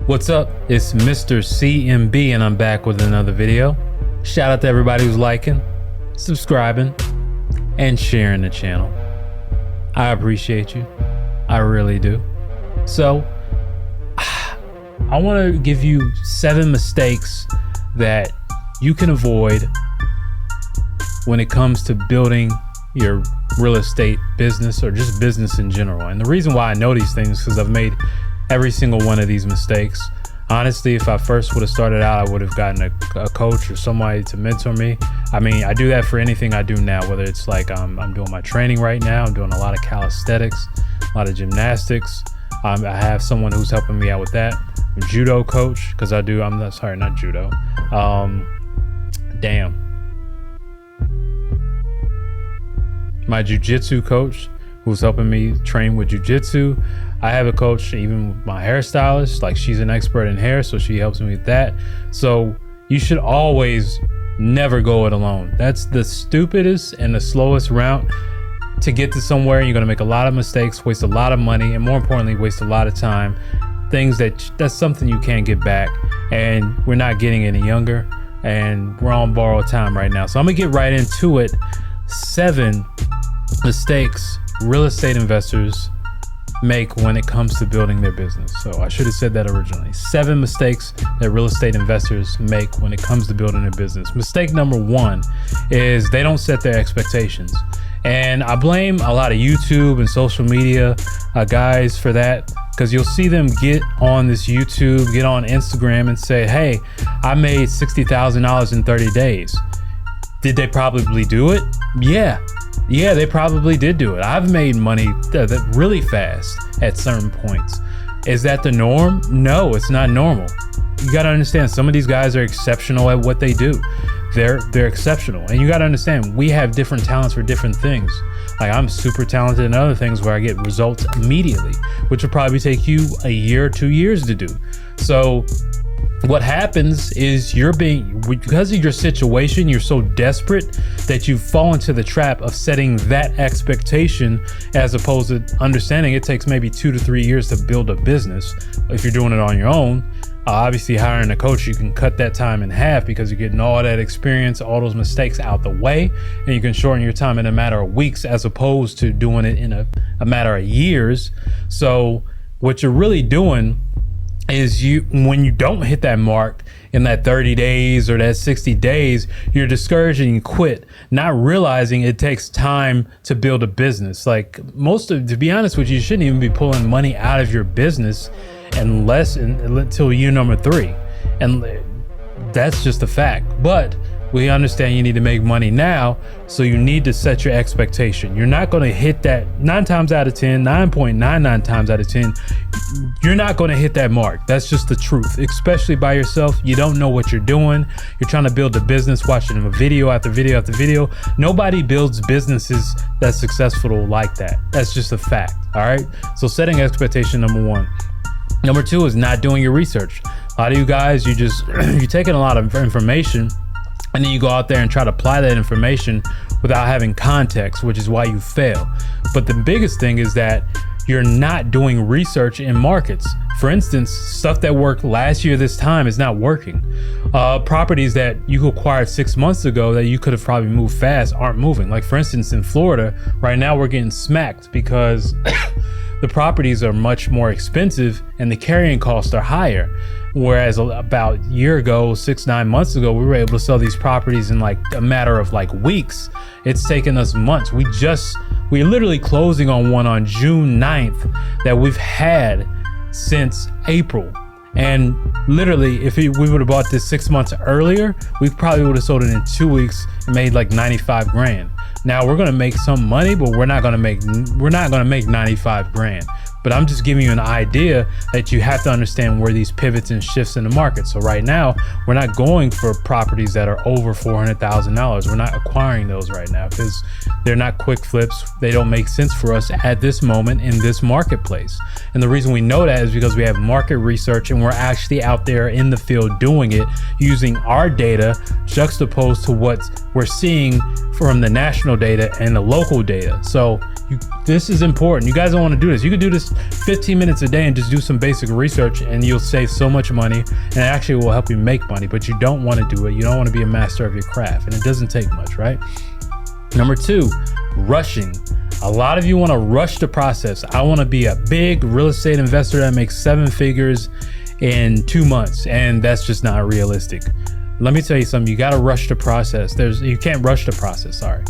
What's up? It's Mr. CMB and I'm back with another video. Shout out to everybody who's liking, subscribing, and sharing the channel. I appreciate you. I really do. So, I want to give you 7 mistakes that you can avoid when it comes to building your real estate business or just business in general. And the reason why I know these things is because I've made every single one of these mistakes. Honestly, if I first would have started out, I would have gotten a coach or somebody to mentor me. I mean, I do that for anything I do now, whether it's like I'm doing my training right now, I'm doing a lot of calisthenics, a lot of gymnastics. I have someone who's helping me out with that. A judo coach, because not judo. My jiu-jitsu coach who's helping me train with jiu-jitsu. I have a coach, even with my hairstylist, like she's an expert in hair, so she helps me with that. So you should always never go it alone. That's the stupidest and the slowest route to get to somewhere. You're gonna make a lot of mistakes, waste a lot of money, and more importantly, waste a lot of time. That's something you can't get back. And we're not getting any younger, and we're on borrowed time right now. So I'm gonna get right into it. 7 mistakes real estate investors make when it comes to building their business. So I should have said that originally. 7 mistakes that real estate investors make when it comes to building their business. Mistake number 1 is they don't set their expectations. And I blame a lot of YouTube and social media guys for that, because you'll see them get on this YouTube, get on Instagram and say, hey, I made $60,000 in 30 days. Did they probably do it? Yeah, they probably did do it. I've made money really fast at certain points. Is that the norm? No, it's not normal. You gotta understand, some of these guys are exceptional at what they do. They're exceptional. And you gotta understand, we have different talents for different things. Like I'm super talented in other things where I get results immediately, which will probably take you a year or 2 years to do. So what happens is because of your situation, you're so desperate that you fall into the trap of setting that expectation, as opposed to understanding it takes maybe 2 to 3 years to build a business. If you're doing it on your own, obviously hiring a coach, you can cut that time in half because you're getting all that experience, all those mistakes out the way, and you can shorten your time in a matter of weeks as opposed to doing it in a matter of years. So what you're really doing is when you don't hit that mark in that 30 days or that 60 days, you're discouraged and you quit, not realizing it takes time to build a business. Like to be honest with you shouldn't even be pulling money out of your business until year number 3. And that's just a fact. But we understand you need to make money now, so you need to set your expectation. You're not going to hit that 9 times out of 10, 9.99 times out of 10. You're not going to hit that mark. That's just the truth, especially by yourself. You don't know what you're doing. You're trying to build a business, watching a video after video after video. Nobody builds businesses that's successful like that. That's just a fact. All right. So setting expectation, number 1. Number 2 is not doing your research. A lot of you guys, you're taking a lot of information, and then you go out there and try to apply that information without having context, which is why you fail. But the biggest thing is that you're not doing research in markets. For instance, stuff that worked last year this time is not working. Properties that you acquired 6 months ago that you could have probably moved fast aren't moving. Like for instance, in Florida, right now we're getting smacked because the properties are much more expensive and the carrying costs are higher. Whereas about a year ago, 6-9 months ago, we were able to sell these properties in like a matter of like weeks. It's taken us months. We're literally closing on one on June 9th that we've had since April. And literally, if we would have bought this 6 months earlier, we probably would have sold it in 2 weeks and made like 95 grand. Now we're gonna make some money, but we're not gonna make 95 grand. But I'm just giving you an idea that you have to understand where these pivots and shifts in the market. So right now, we're not going for properties that are over $400,000. We're not acquiring those right now because they're not quick flips. They don't make sense for us at this moment in this marketplace. And the reason we know that is because we have market research and we're actually out there in the field doing it, using our data juxtaposed to what we're seeing from the national data and the local data. So this is important. You guys don't want to do this. You can do this just 15 minutes a day and just do some basic research, and you'll save so much money, and it actually will help you make money. But you don't want to do it. You don't want to be a master of your craft, and it doesn't take much, right? Number 2, rushing. A lot of you want to rush the process. I want to be a big real estate investor that makes 7 figures in 2 months, and that's just not realistic. Let me tell you something. You got to rush the process. You can't rush the process. Sorry.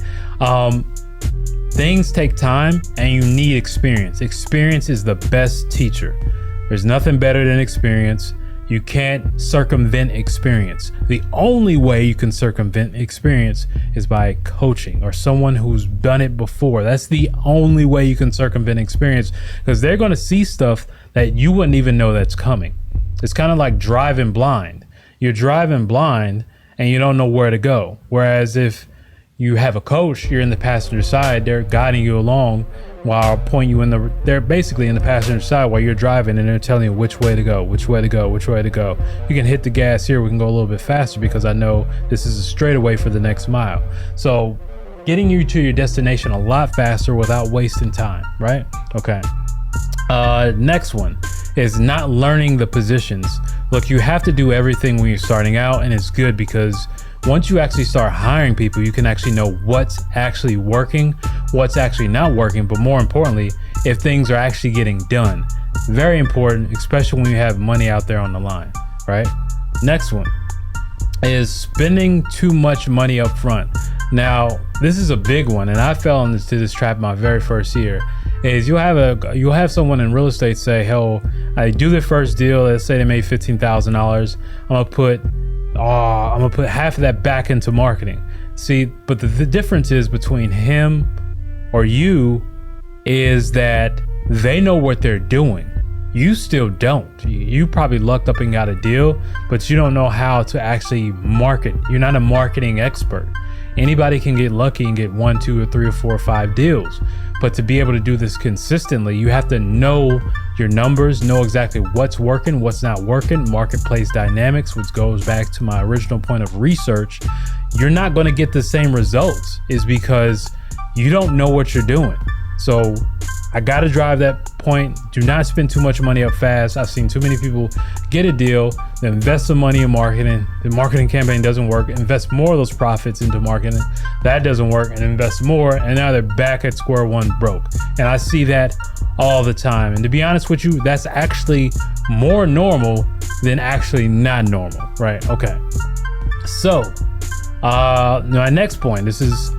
Things take time, and you need experience. Experience is the best teacher. There's nothing better than experience. You can't circumvent experience. The only way you can circumvent experience is by coaching or someone who's done it before. That's the only way you can circumvent experience, because they're going to see stuff that you wouldn't even know that's coming. It's kind of like driving blind. You're driving blind and you don't know where to go. Whereas if you have a coach, you're in the passenger side, they're guiding you along while pointing you they're basically in the passenger side while you're driving, and they're telling you which way to go, which way to go, which way to go. You can hit the gas here, we can go a little bit faster because I know this is a straightaway for the next mile. So getting you to your destination a lot faster without wasting time, right? Okay. Next one is not learning the positions. Look, you have to do everything when you're starting out, and it's good because once you actually start hiring people, you can actually know what's actually working, what's actually not working, but more importantly, if things are actually getting done. Very important, especially when you have money out there on the line, right? Next one is spending too much money up front. Now, this is a big one, and I fell into this trap my very first year. Is you'll have someone in real estate say, hell, I do the first deal, let's say they made $15,000, I'm gonna put half of that back into marketing. See, but the difference is between him or you is that they know what they're doing. You still don't. You probably lucked up and got a deal, but you don't know how to actually market. You're not a marketing expert. Anybody can get lucky and get 1, 2, or 3, or 4, or 5 deals. But to be able to do this consistently, you have to know your numbers, know exactly what's working, what's not working, marketplace dynamics, which goes back to my original point of research. You're not going to get the same results is because you don't know what you're doing. So I got to drive that point. Do not spend too much money up fast. I've seen too many people get a deal, then invest some money in marketing. The marketing campaign doesn't work. Invest more of those profits into marketing. That doesn't work, and invest more. And now they're back at square one broke. And I see that all the time. And to be honest with you, that's actually more normal than actually not normal, right? Okay. So my next point, this is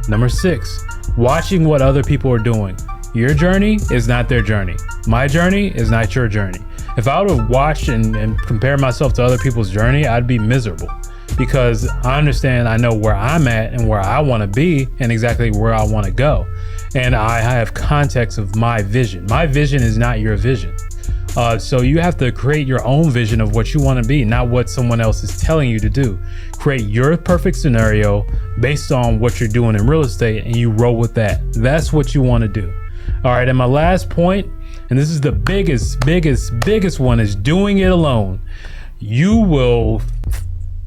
number 6, watching what other people are doing. Your journey is not their journey. My journey is not your journey. If I would have watched and compared myself to other people's journey, I'd be miserable because I understand, I know where I'm at and where I want to be and exactly where I want to go. And I have context of my vision. My vision is not your vision. So you have to create your own vision of what you want to be, not what someone else is telling you to do. Create your perfect scenario based on what you're doing in real estate, and you roll with that. That's what you want to do. All right, and my last point, and this is the biggest one, is doing it alone. You will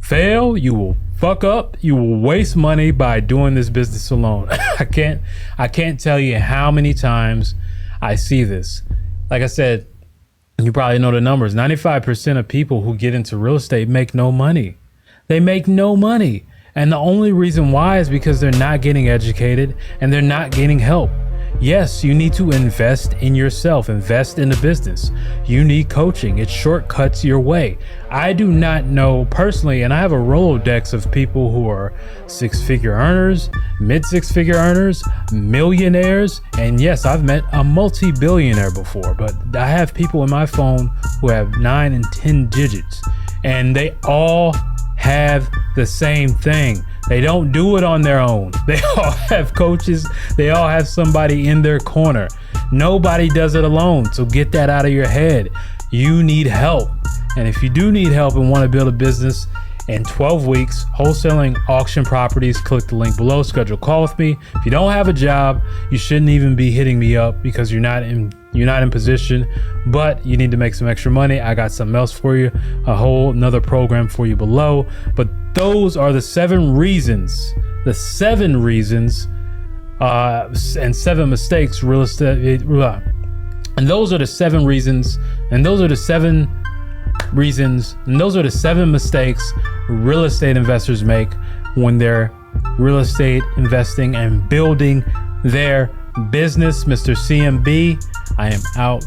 fail, you will fuck up, you will waste money by doing this business alone. I can't tell you how many times I see this. Like I said, you probably know the numbers. 95% of people who get into real estate make no money. They make no money. And the only reason why is because they're not getting educated and they're not getting help. Yes, you need to invest in yourself, invest in the business. You need coaching. It shortcuts your way. I do not know personally, and I have a Rolodex of people who are 6-figure earners, mid 6-figure earners, millionaires, and yes, I've met a multi-billionaire before, but I have people in my phone who have 9 and 10 digits, and they all have the same thing. They don't do it on their own. They all have coaches. They all have somebody in their corner. Nobody does it alone. So get that out of your head. You need help. And if you do need help and want to build a business in 12 weeks, wholesaling auction properties, click the link below, schedule a call with me. If you don't have a job, you shouldn't even be hitting me up because you're not in position, but you need to make some extra money. I got something else for you, a whole another program for you below. But those are the 7 reasons, and 7 mistakes real estate And those are the 7 reasons. And those are the 7 reasons. And those are the 7 mistakes real estate investors make when they're real estate investing and building their business. Mr. CMB, I am out.